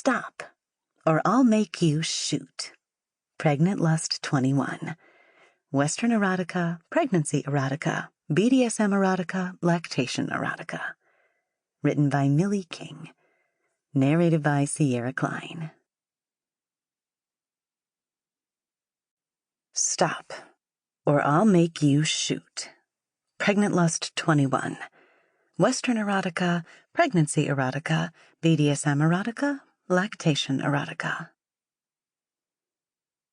Stop, or I'll make you shoot. Pregnant Lust 21. Western Erotica, Pregnancy Erotica, BDSM Erotica, Lactation Erotica. Written by Millie King. Narrated by Kline. Stop, or I'll make you shoot. Pregnant Lust 21. Western Erotica, Pregnancy Erotica, BDSM Erotica, Lactation Erotica.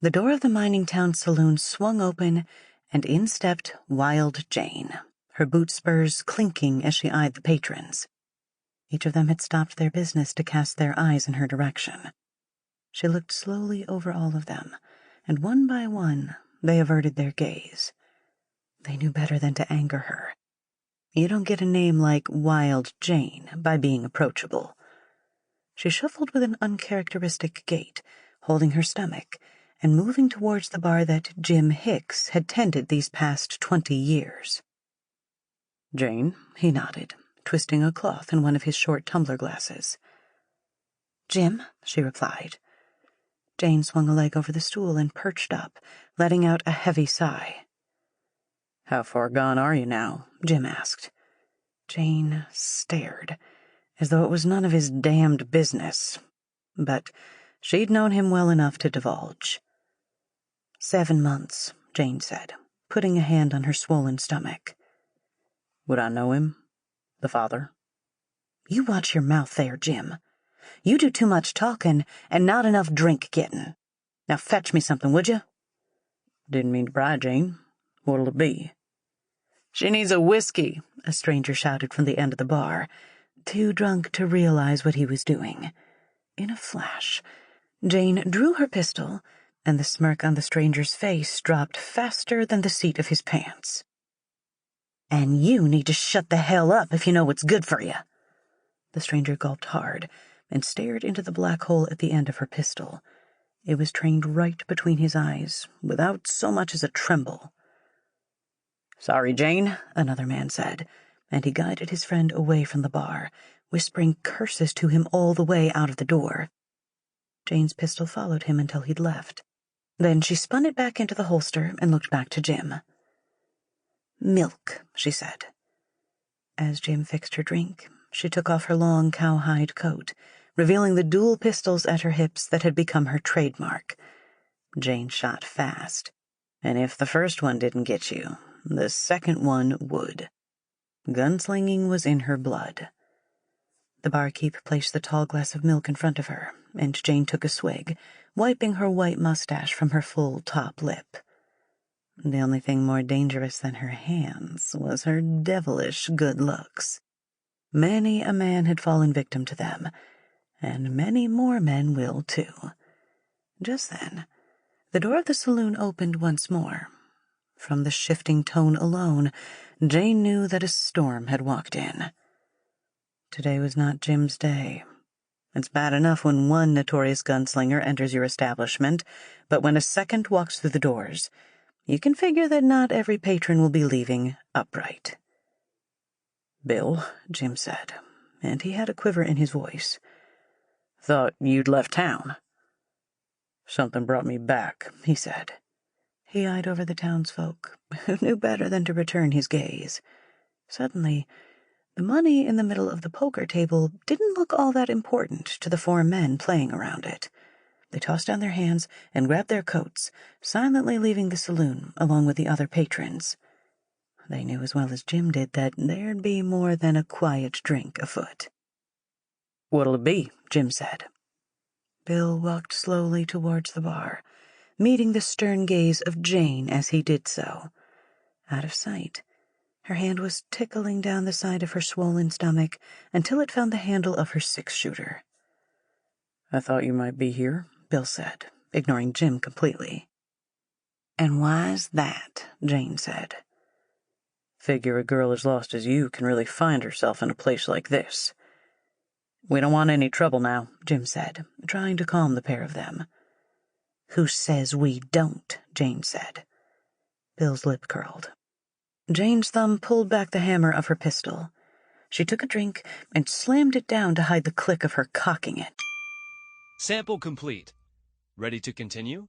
The door of the mining town saloon swung open, and in stepped Wild Jane, her boot spurs clinking as she eyed the patrons. Each of them had stopped their business to cast their eyes in her direction. She looked slowly over all of them, and one by one they averted their gaze. They knew better than to anger her. You don't get a name like Wild Jane by being approachable. She shuffled with an uncharacteristic gait, holding her stomach, and moving towards the bar that Jim Hicks had tended these past 20 years. "Jane," he nodded, twisting a cloth in one of his short tumbler glasses. "Jim," she replied. Jane swung a leg over the stool and perched up, letting out a heavy sigh. "How far gone are you now?" Jim asked. Jane stared, as though it was none of his damned business, but she'd known him well enough to divulge. 7 months, Jane said, putting a hand on her swollen stomach. "Would I know him? The father?" "You watch your mouth there, Jim. You do too much talking and not enough drink getting. Now fetch me something, would you?" "Didn't mean to pry, Jane. What'll it be?" "She needs a whiskey," a stranger shouted from the end of the bar, too drunk to realize what he was doing. In a flash, Jane drew her pistol, and the smirk on the stranger's face dropped faster than the seat of his pants. "And you need to shut the hell up if you know what's good for you." The stranger gulped hard and stared into the black hole at the end of her pistol. It was trained right between his eyes, without so much as a tremble. "Sorry, Jane," another man said, and he guided his friend away from the bar, whispering curses to him all the way out of the door. Jane's pistol followed him until he'd left. Then she spun it back into the holster and looked back to Jim. "Milk," she said. As Jim fixed her drink, she took off her long cowhide coat, revealing the dual pistols at her hips that had become her trademark. Jane shot fast, and if the first one didn't get you, the second one would. Gunslinging was in her blood. The barkeep placed the tall glass of milk in front of her, and Jane took a swig, wiping her white mustache from her full top lip. The only thing more dangerous than her hands was her devilish good looks. Many a man had fallen victim to them, and many more men will too. Just then, the door of the saloon opened once more. From the shifting tone alone, Jane knew that a storm had walked in. Today was not Jim's day. It's bad enough when one notorious gunslinger enters your establishment, but when a second walks through the doors, you can figure that not every patron will be leaving upright. "Bill," Jim said, and he had a quiver in his voice. "Thought you'd left town." "Something brought me back," he said. He eyed over the townsfolk, who knew better than to return his gaze. Suddenly, the money in the middle of the poker table didn't look all that important to the 4 men playing around it. They tossed down their hands and grabbed their coats, silently leaving the saloon along with the other patrons. They knew as well as Jim did that there'd be more than a quiet drink afoot. "What'll it be?" Jim said. Bill walked slowly towards the bar, meeting the stern gaze of Jane as he did so. Out of sight, her hand was tickling down the side of her swollen stomach until it found the handle of her 6-shooter. "I thought you might be here," Bill said, ignoring Jim completely. "And why's that?" Jane said. "Figure a girl as lost as you can really find herself in a place like this." "We don't want any trouble now," Jim said, trying to calm the pair of them. "Who says we don't?" Jane said. Bill's lip curled. Jane's thumb pulled back the hammer of her pistol. She took a drink and slammed it down to hide the click of her cocking it. Sample complete. Ready to continue?